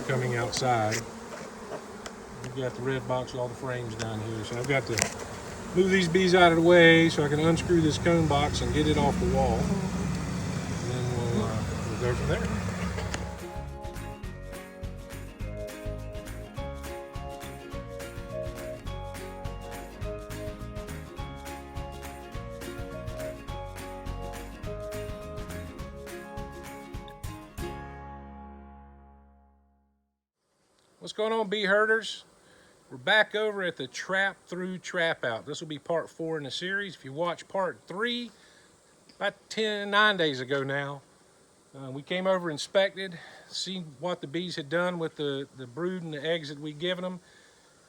coming outside. We've got the red box with all the frames down here, so I've got to move these bees out of the way so I can unscrew this cone box and get it off the wall. And then we'll go from there. What's going on, bee herders? We're back over at the Trap Through Trap Out. This will be part 4 in the series. If you watch part 3, about 9 days ago now, we came over, inspected, see what the bees had done with the brood and the eggs that we'd given them.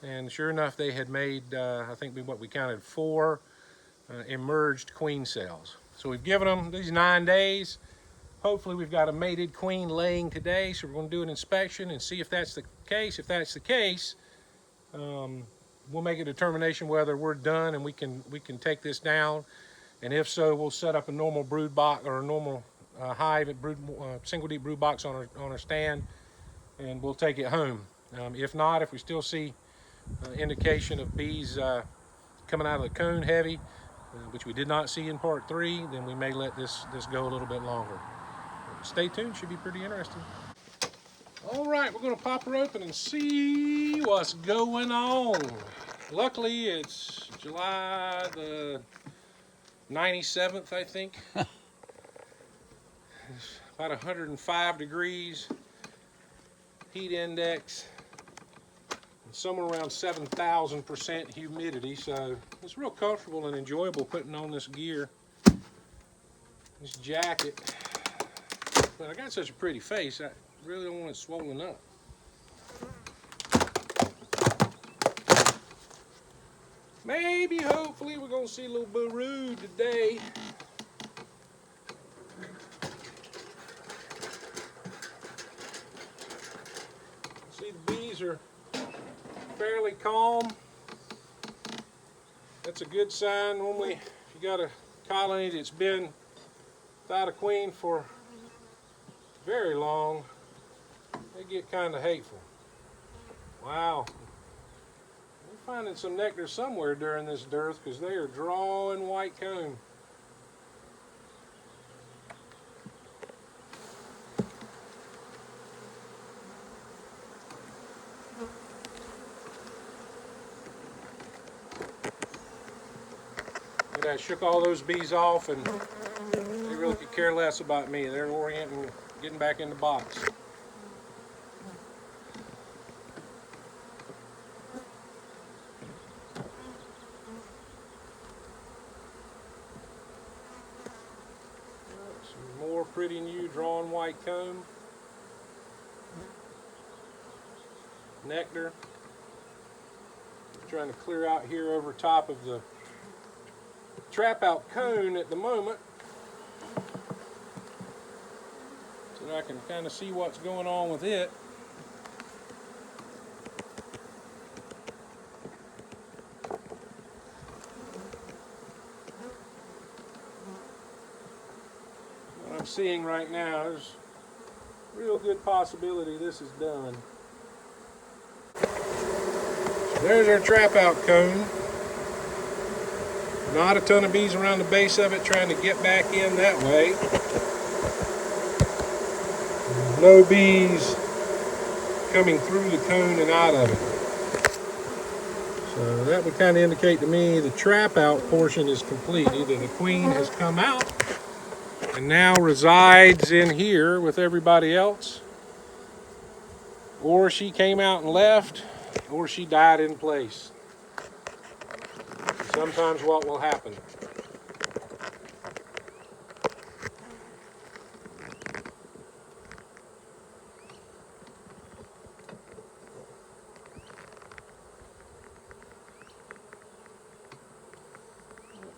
And sure enough, they had made, I think what we counted, 4 emerged queen cells. So we've given them these 9 days. Hopefully we've got a mated queen laying today, so we're going to do an inspection and see if that's the case. If that's the case, we'll make a determination whether we're done and we can take this down. And if so, we'll set up a normal brood box or a normal hive, single deep brood box on our stand, and we'll take it home. If not, if we still see indication of bees coming out of the cone heavy, which we did not see in part 3, then we may let this go a little bit longer. Stay tuned, should be pretty interesting. All right, we're going to pop her open and see what's going on. Luckily, it's July the 97th, I think. It's about 105 degrees, heat index, and somewhere around 7,000% humidity, so it's real comfortable and enjoyable putting on this gear, this jacket. But I got such a pretty face, I really don't want it swollen up. Maybe, hopefully, we're going to see a little brood today. See, the bees are fairly calm. That's a good sign. Normally, if you got a colony that's been without a queen for very long, they get kind of hateful. Wow. We're finding some nectar somewhere during this dearth because they are drawing white comb. I shook all those bees off and they really could care less about me. They're orienting, getting back in the box. Some more pretty new drawn white comb. Nectar. I'm trying to clear out here over top of the trap out cone at the moment so that I can kind of see what's going on with it. What I'm seeing right now, there's a real good possibility this is done. So there's our trap out cone. Not a ton of bees around the base of it trying to get back in that way. No bees coming through the cone and out of it. So that would kind of indicate to me the trap out portion is complete. Either the queen has come out and now resides in here with everybody else, or she came out and left, or she died in place. Sometimes what will happen.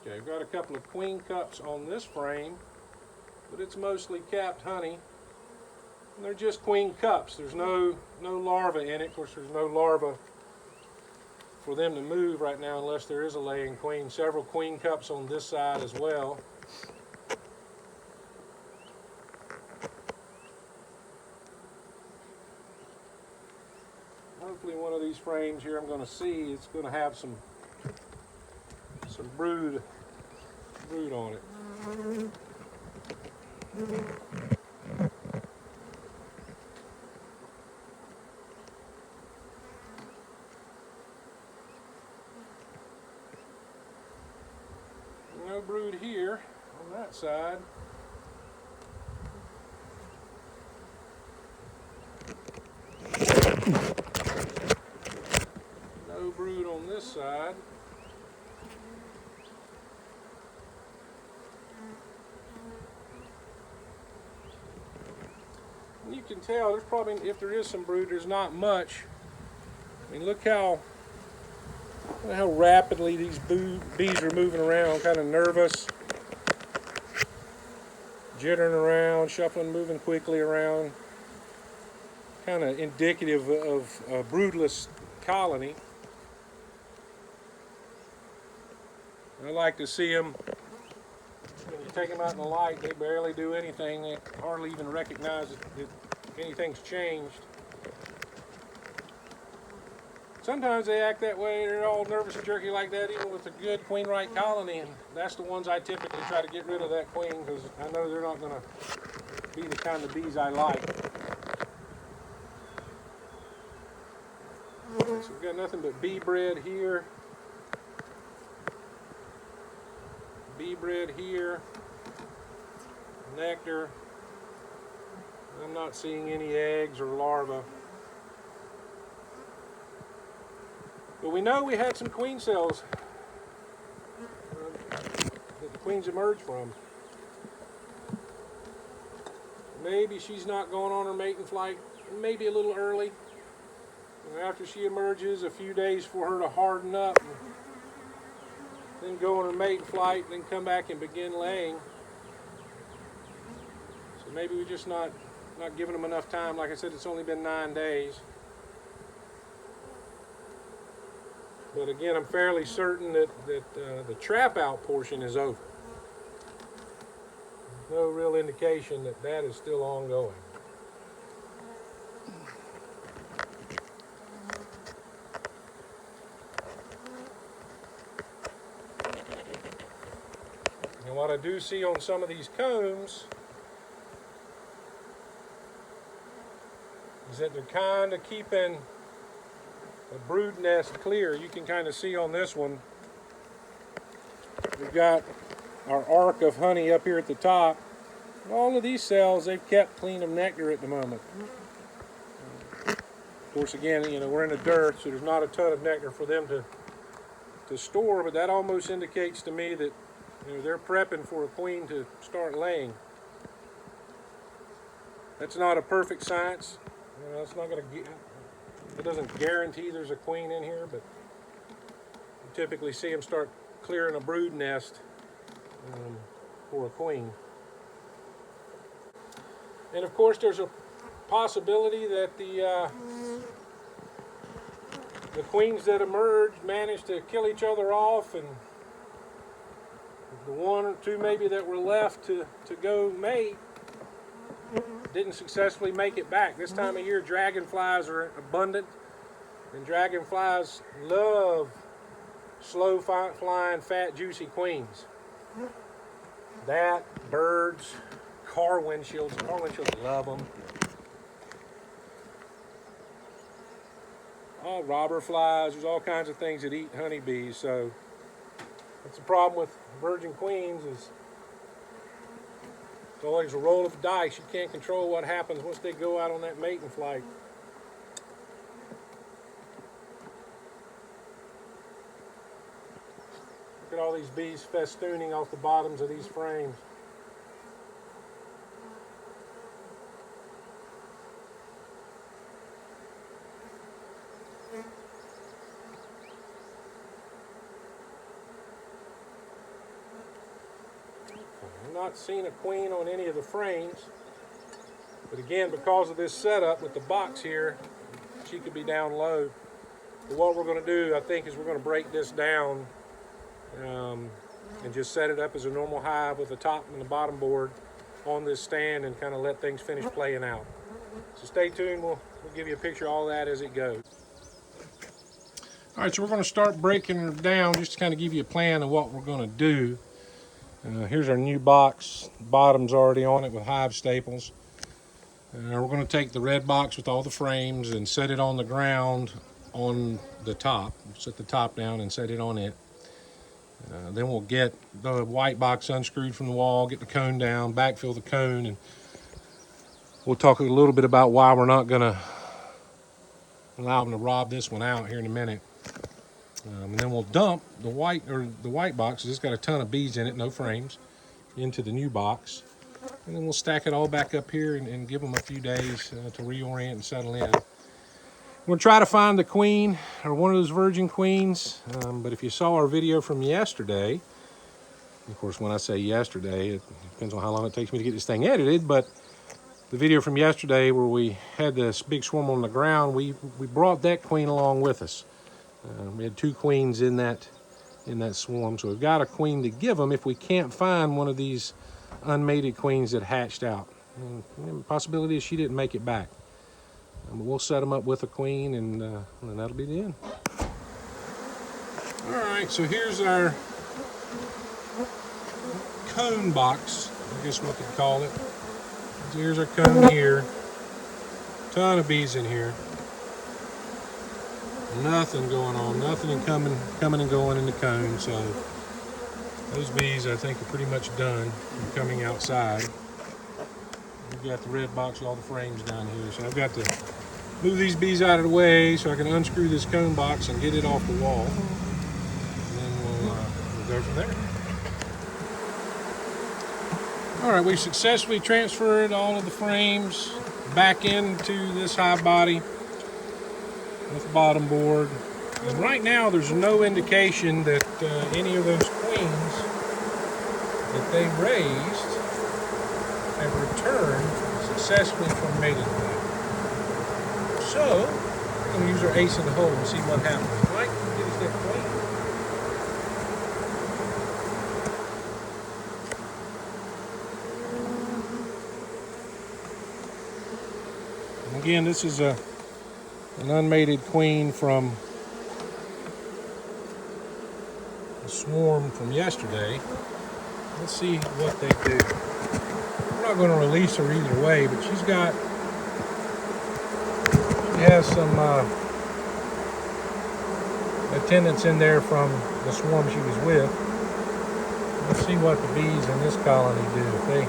Okay, I've got a couple of queen cups on this frame, but it's mostly capped honey. And they're just queen cups. There's no larva in it. Of course, there's no larva for them to move right now unless there is a laying queen. Several queen cups on this side as well. hopefully one of these frames here I'm going to see it's going to have some brood on it. No brood here on that side. No brood on this side. And you can tell there's probably, if there is some brood, there's not much. I mean, look how rapidly these bees are moving around, kind of nervous, jittering around, shuffling, moving quickly around. Kind of indicative of a broodless colony. I like to see them, when you take them out in the light, they barely do anything. They hardly even recognize that anything's changed. Sometimes they act that way, they're all nervous and jerky like that, even with a good queen-right colony, and that's the ones I typically try to get rid of that queen, because I know they're not going to be the kind of bees I like. So we've got nothing but bee bread here. Bee bread here. Nectar. I'm not seeing any eggs or larvae. But we know we had some queen cells that the queens emerged from. Maybe she's not going on her mating flight, maybe a little early. After she emerges, a few days for her to harden up, and then go on her mating flight, and then come back and begin laying. So maybe we're just not giving them enough time. Like I said, it's only been 9 days. But again, I'm fairly certain that the trap out portion is over. No real indication that that is still ongoing. And what I do see on some of these combs is that they're kind of keeping a brood nest clear. You can kind of see on this one, we've got our arc of honey up here at the top. All of these cells, they've kept clean of nectar at the moment. Of course, again, we're in the dearth, so there's not a ton of nectar for them to store, but that almost indicates to me that they're prepping for a queen to start laying. That's not a perfect science. It's not going to. It doesn't guarantee there's a queen in here, but you typically see them start clearing a brood nest for a queen. And of course, there's a possibility that the queens that emerged managed to kill each other off, and the one or two maybe that were left to go mate didn't successfully make it back. This time of year, dragonflies are abundant, and dragonflies love slow flying, fat, juicy queens. That, birds, car windshields love them. All robber flies, there's all kinds of things that eat honeybees, so that's the problem with virgin queens is it's always a roll of the dice. You can't control what happens once they go out on that mating flight. Look at all these bees festooning off the bottoms of these frames. I'm not seeing a queen on any of the frames, but again, because of this setup with the box here, she could be down low. But what we're going to do, I think, is we're going to break this down and just set it up as a normal hive with the top and the bottom board on this stand and kind of let things finish playing out. So stay tuned, we'll give you a picture of all that as it goes. All right, so we're going to start breaking her down just to kind of give you a plan of what we're going to do. Here's our new box. Bottom's already on it with hive staples. We're going to take the red box with all the frames and set it on the ground on the top. Set the top down and set it on it. Then we'll get the white box unscrewed from the wall, get the cone down, backfill the cone, and we'll talk a little bit about why we're not going to allow them to rob this one out here in a minute. And then we'll dump the white box. It's got a ton of bees in it, no frames, into the new box. And then we'll stack it all back up here and give them a few days to reorient and settle in. We'll try to find the queen or one of those virgin queens. But if you saw our video from yesterday, of course, when I say yesterday, it depends on how long it takes me to get this thing edited. But the video from yesterday where we had this big swarm on the ground, we brought that queen along with us. We had 2 queens in that swarm, so we've got a queen to give them if we can't find one of these unmated queens that hatched out. And the possibility is she didn't make it back. But we'll set them up with a queen, and that'll be the end. All right, so here's our cone box, I guess we could call it. So here's our cone here. Ton of bees in here. Nothing going on, nothing coming and going in the cone. So those bees, I think, are pretty much done from coming outside. We've got the red box with all the frames down here. So I've got to move these bees out of the way so I can unscrew this cone box and get it off the wall. And then we'll go from there. All right, we've successfully transferred all of the frames back into this hive body with the bottom board. And right now there's no indication that any of those queens that they raised have returned successfully from mating play. So we're going to use our ace in the hole and see what happens. Mike, get us that queen. And again, this is an unmated queen from the swarm from yesterday. Let's see what they do. I'm not going to release her either way, but she has some attendants in there from the swarm she was with. Let's see what the bees in this colony do, if they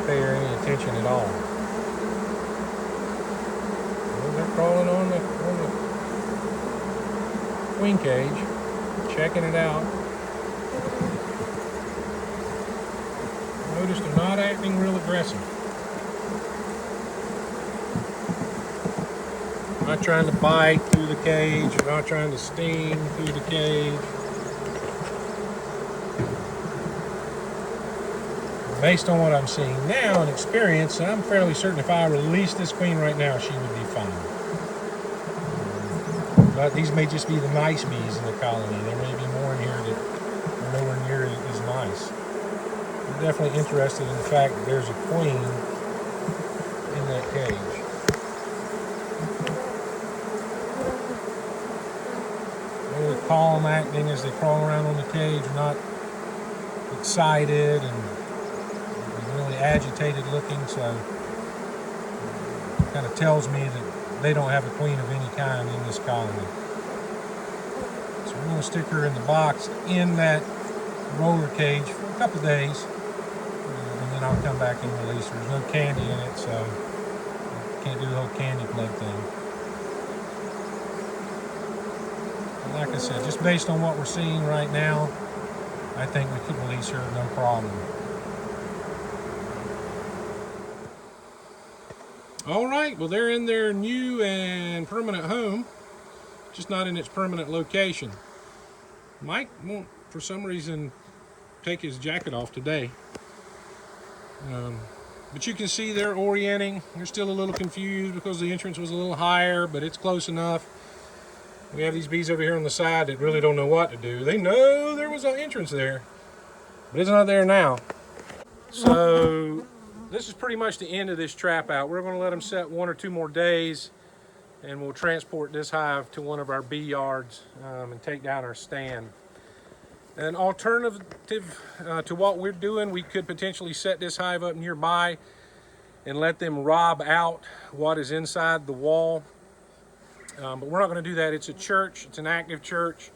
pay her any attention at all. They're crawling on the queen cage, checking it out. Notice they're not acting real aggressive. They're not trying to bite through the cage, they're not trying to sting through the cage. Based on what I'm seeing now and experience, I'm fairly certain if I released this queen right now, she would be fine. But these may just be the nice bees in the colony. There may be more in here that are nowhere near as nice. I'm definitely interested in the fact that there's a queen in that cage. Really calm acting as they crawl around on the cage, not excited and really agitated looking, so it kind of tells me that they don't have a queen of any kind in this colony. So we're going to stick her in the box in that roller cage for a couple of days, and then I'll come back and release her. There's no candy in it, so can't do the whole candy plug thing. But like I said, just based on what we're seeing right now, I think we could release her no problem. All right, well, they're in their new and permanent home, just not in its permanent location. Mike won't, for some reason, take his jacket off today. But you can see they're orienting. They're still a little confused because the entrance was a little higher, but it's close enough. We have these bees over here on the side that really don't know what to do. They know there was an entrance there, but it's not there now. So this is pretty much the end of this trap out. We're going to let them set 1 or 2 more days and we'll transport this hive to one of our bee yards and take down our stand. An alternative to what we're doing, we could potentially set this hive up nearby and let them rob out what is inside the wall. But we're not going to do that. It's a church, it's an active church,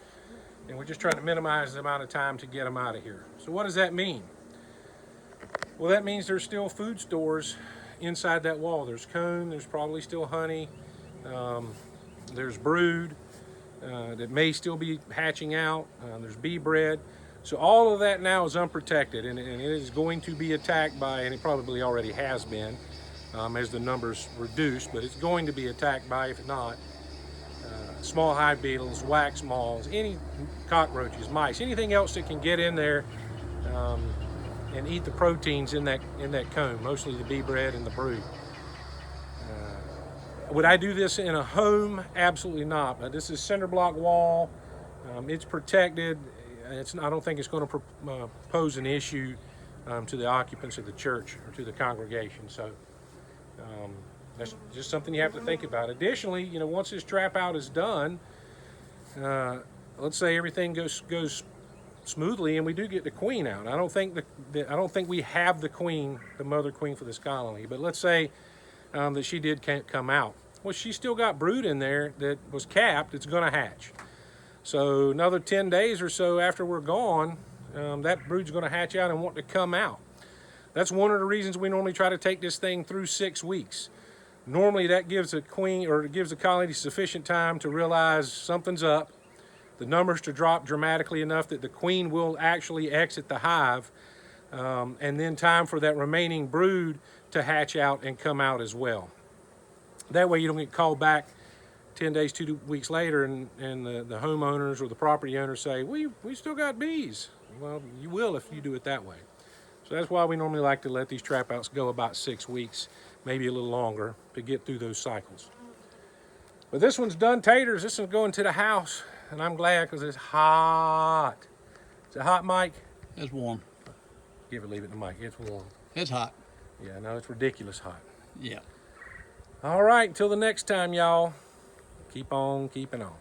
and we're just trying to minimize the amount of time to get them out of here. So what does that mean? Well, that means there's still food stores inside that wall. There's comb, there's probably still honey, there's brood that may still be hatching out, there's bee bread. So all of that now is unprotected, and it is going to be attacked by, and it probably already has been, as the numbers reduce, but it's going to be attacked by, if not, small hive beetles, wax moths, any cockroaches, mice, anything else that can get in there and eat the proteins in that comb, mostly the bee bread and the brood. Would I do this in a home? Absolutely not. But this is cinder block wall. It's protected. I don't think it's going to pose an issue to the occupants of the church or to the congregation. So that's just something you have to think about. Additionally, once this trap out is done, let's say everything goes smoothly and we do get the queen out. I don't think we have the queen, the mother queen for this colony. But let's say that she can't come out. Well, she's still got brood in there that was capped. It's going to hatch. So another 10 days or so after we're gone, that brood's going to hatch out and want to come out. That's one of the reasons we normally try to take this thing through 6 weeks. Normally that gives a queen, or it gives the colony sufficient time to realize something's up, the numbers to drop dramatically enough that the queen will actually exit the hive, and then time for that remaining brood to hatch out and come out as well. That way you don't get called back 10 days, 2 weeks later, and the homeowners or the property owners say, we still got bees. Well, you will if you do it that way. So that's why we normally like to let these trap outs go about 6 weeks, maybe a little longer, to get through those cycles. But this one's done, taters. This one's going to the house, and I'm glad because it's hot. Is it hot, Mike? It's warm. Leave it in the mic. It's warm. It's hot. Yeah, no, it's ridiculous hot. Yeah. All right, until the next time, y'all. Keep on keeping on.